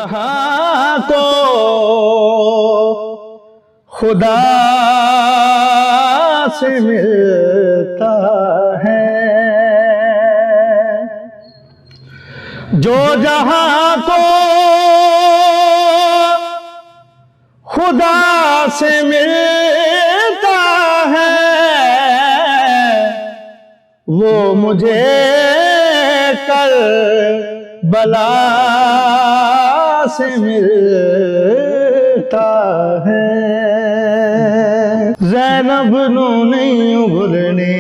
जहां को खुदा से मिलता है, जो जहां को खुदा से मिलता है, वो मुझे करबला से मिलता है। ज़ैनब नू नहीं उभरने,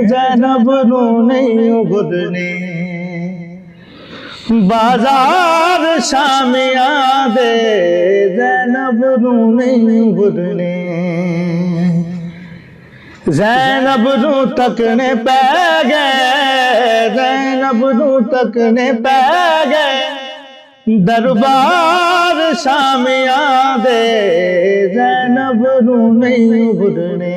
ज़ैनब नू नहीं उभरने, बाजार शामिया दे ज़ैनब नू नहीं उभरने, ज़ैनब नू तकने पै गए, ज़ैनब नू तकने पै गए, दरबार शामिया दे ज़ैनब नू नहीं उभरने।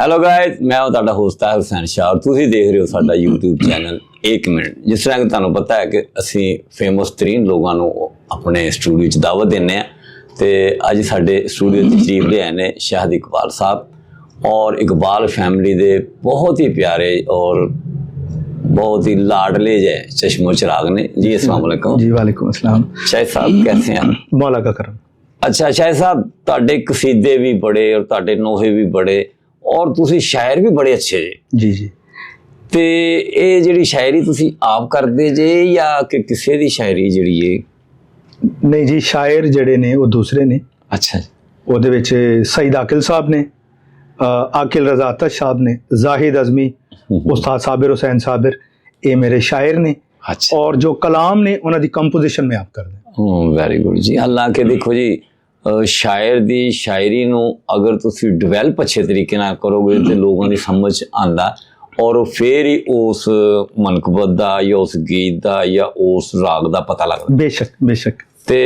हेलो गाइस, मैं हूं तुहाडा होस्ट हुसैन शाह और तुसीं देख रहे हो साडा यूट्यूब चैनल 1 मिनट। जिस तरह कि तुहानूं पता है कि असीं फेमस तरीन लोगों नूं अपने स्टूडियो च दावत दिंदे आ ते अज साडे स्टूडियो च तशरीफ ले आए ने शाहिद इकबाल साहब और इकबाल फैमिली दे बहुत ही प्यारे और बहुत ही लाडले जय चश्मो चिराग ने जी। अस्सलाम वालेकुम। जी वालेकुम अस्सलाम। शाहिद साहब कैसे हैं? मौला का करम। अच्छा शाहिद साहब, तुहाडे कसीदे भी बड़े और तुहाडे नोहे भी बड़े और तुसी शायर भी बड़े अच्छे जी जी। ते ये जिहड़ी शायरी तुसी आप करदे जे या कि किसी दी शायरी जिहड़ी है? नहीं जी, शायर जिहड़े ने वो दूसरे ने। अच्छा। ਉਹਦੇ ਵਿੱਚ सईद आकिल साहब ने, आकिल रज़ा अतश साहब ने, जाहिद अज़मी, उस्ताद साबिर हुसैन साबिर, ये मेरे शायर ने। अच्छा। और जो कलाम ने उन्होंने कंपोजिशन में आप कर दें। वेरी गुड जी। हालांकि देखो जी, शायर दी शायरी नूं अगर तुसी डिवेलप अच्छे तरीके नाल करोगे तो लोगों की समझ आंदा और फिर ही उस मनकबत दा या उस गीत दा या उस राग दा पता लगदा। बेशक बेशक। ते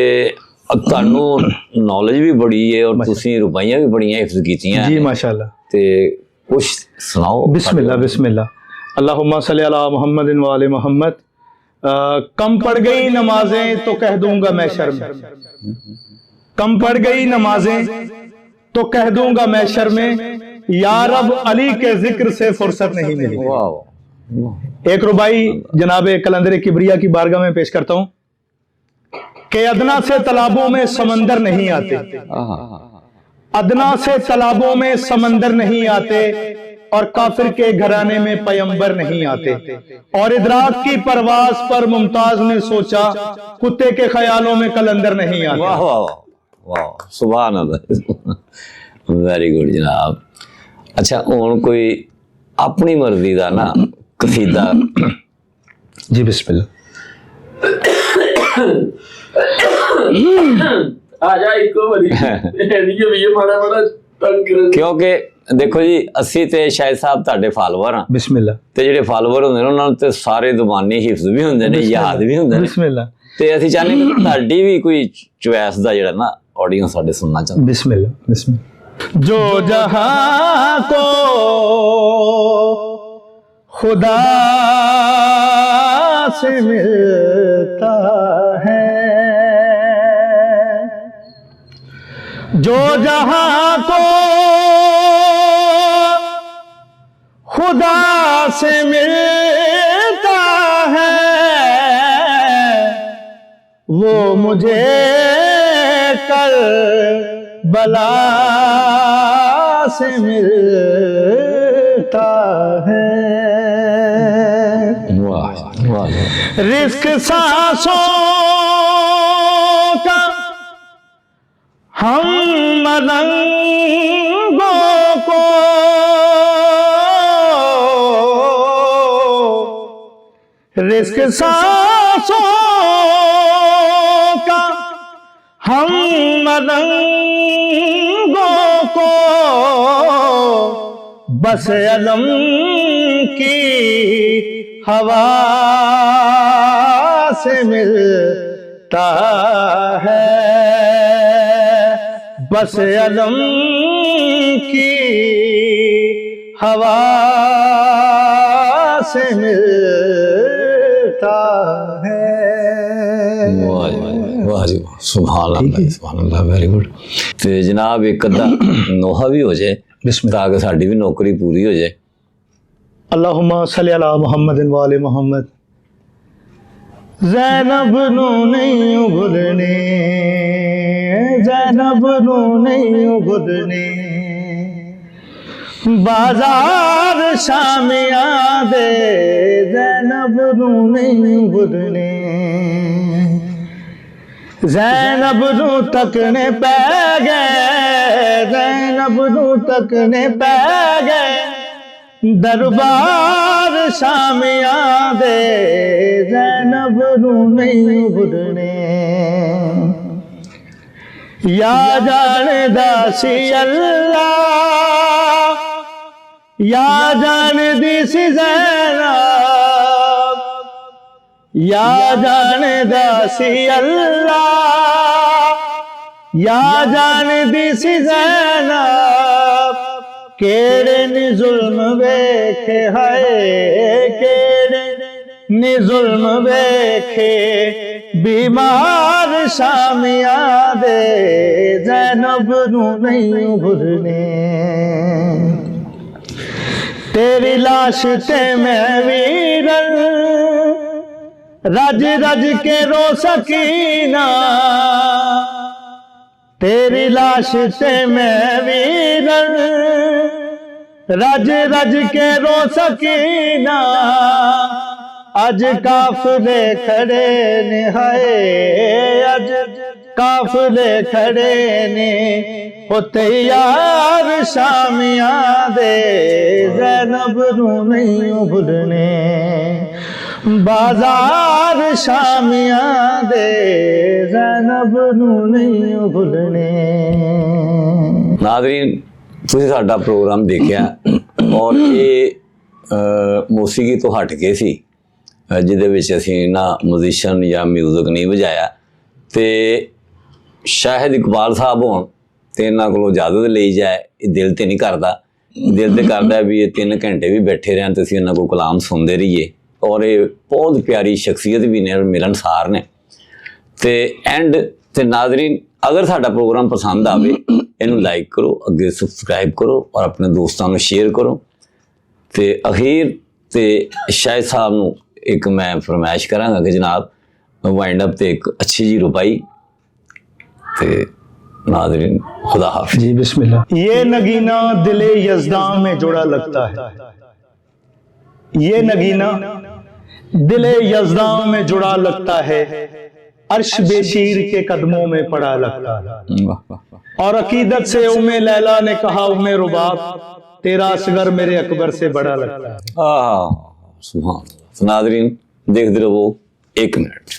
तुहानू नॉलेज भी बड़ी है और तुसी रुबाइयां भी बड़ियां हिफ्ज कीतियां जी माशाल्लाह। ते कुछ सुनाओ। बिस्मिल्लाह बिस्मिल्लाह। अल्लाहुम्मा सल्ली अला मुहम्मदिन व आले मोहम्मद। कम पड़ गई नमाजें तो कह दूंगा मैं शर्म, कम पड़ गई नमाजें तो कह दूंगा मैं शर्में, या रब अली के जिक्र से फुर्सत नहीं मिली। एक रुबाई जनाब कलंदर किबरिया की बारगाह में पेश करता हूं कि अदना से तालाबों में समंदर नहीं आते, अदना से तालाबों में समंदर नहीं आते, और काफिर के घराने में पैगंबर नहीं आते, और इदराक की परवाज पर मुमताज ने सोचा कुत्ते के ख्यालों में कलंदर नहीं आते। वाह वाह वाह, सुभान अल्लाह। वेरी गुड जनाब। अच्छा, हुण कोई अपनी मर्जी दा ना कसीदा। जी बिस्मिल्लाह। क्योंकि देखो जी, असी ते शायद साहब तुहाडे फॉलोवर हां। बिस्मिल्लाह। ते जिहड़े फॉलोवर हुंदे ने उन्हां नूं ते सारे ज़बानी हिफ्ज भी हुंदे ने, याद भी हुंदे ने। बिस्मिल्लाह। ते असीं चाहने कि तुहाडी भी कोई चॉइस दा जिहड़ा ना ऑडियंस साडे सुनना चाहंदा। बिस्मिल्लाह बिस्मिल्लाह। जो जहां को खुदा से मिलता है, जो जहां को खुदा से मिलता है, वो मुझे करबला से मिलता है। रिस्क सांसों का हम मलंगों को, रिस्क सांसों का हम मलंगों को, बस अलम की हवा से मिलता है, बस अलम की हवा से मिलता है। वाह जी वाह, सुभान अल्लाह सुभान अल्लाह, वेरी गुड। ते जनाब एक अद्धा नोहा भी हो जाए ताकि साडी भी नौकरी पूरी हो जाए। अल्लाहुम्मा सल्ली अला मुहम्मदिन व आले मुहम्मद। ज़ैनब नू नहीं भूलने, ज़ैनब नू नहीं भूलने, बाजार शामिया दे ज़ैनब नू नहीं भूलने, ज़ैनब नू तकने पै गए, ज़ैनब नू तकने पै गए, दरबार शामिया दे ज़ैनब नू नहीं भूलने। या जाने दासी अल्लाह, या जाने दी सी ज़ैनब, या जाने दासी अल्लाह, या जाने दी सी ज़ैनब, केड़े नी जुल्म वेखे हाय, केड़े नी जुल्म वेखे, बीमार शामिया दे ज़ैनब नू नहीं भूलने। तेरी लाश ते मैं वीरन, रज रज के रो सकीना, तेरी लाश ते मैं वीरन, रज रज के रो सकीना, अज काफिले खड़े ने हाय, अज काफिले खड़े ने, हो तैयार शामिया दे ज़ैनब नू नहीं भूलने, बाजार शामिया दे ज़ैनब नू नहीं भूलने। नाज़रीन ਤੁਸੀਂ ਸਾਡਾ ਪ੍ਰੋਗਰਾਮ ਦੇਖਿਆ ਔਰ ਇਹ ਮੌਸੀਕੀ ਤੋਂ ਹਟ ਕੇ ਸੀ ਜਿਹਦੇ ਵਿੱਚ ਅਸੀਂ ਨਾ ਮਿਊਜ਼ੀਸ਼ੀਅਨ ਜਾਂ ਮਿਊਜ਼ਿਕ ਨਹੀਂ ਵਜਾਇਆ ਤੇ ਸ਼ਾਹਿਦ ਇਕਬਾਲ ਸਾਹਿਬ ਹੋਣ ਤੇ ਇਹਨਾਂ ਕੋਲੋਂ ਇਜਾਜ਼ਤ ਲਈ ਜਾਏ ਇਹ ਦਿਲ ਤੇ ਨਹੀਂ ਕਰਦਾ ਦਿਲ ਤੇ ਕਰਦਾ ਵੀ ਇਹ 3 ਘੰਟੇ ਵੀ ਬੈਠੇ ਰਹਿਣ ਤੇ ਅਸੀਂ ਇਹਨਾਂ ਕੋਲ ਕਲਾਮ ਸੁਣਦੇ ਰਹੀਏ ਔਰ ਇਹ ਬਹੁਤ ਪਿਆਰੀ ਸ਼ਖਸੀਅਤ ਵੀ ਨੇ ਮਿਲਣਸਾਰ ਨੇ ਤੇ ਐਂਡ ਤੇ ਨਾਜ਼ਰੀਨ अगर साडा प्रोग्राम पसंद आवे इनू लाइक करो अगे सबसक्राइब करो और अपने दोस्तों में शेयर करो तो अखीर तो शाहिद साहब नू एक मैं फरमाइश करांगा कि जनाब वाइंड अप तो एक अच्छी जी रुपाई तो नाज़रीन खुदा हाफिज़। जी बिस्मिल्लाह। ये नगीना दिले यज़दां में जुड़ा लगता है, ये नगीना दिले यज़दां में जुड़ा लगता है, अर्श बेशीर के कदमों में पड़ा लगता है। और अकीदत से उम्मे लैला ने कहा उम्मे रुबाब, तेरा असगर मेरे अकबर से बड़ा लगता है। सुभान अल्लाह। नाज़रीन देखते रहो 1 मिनट।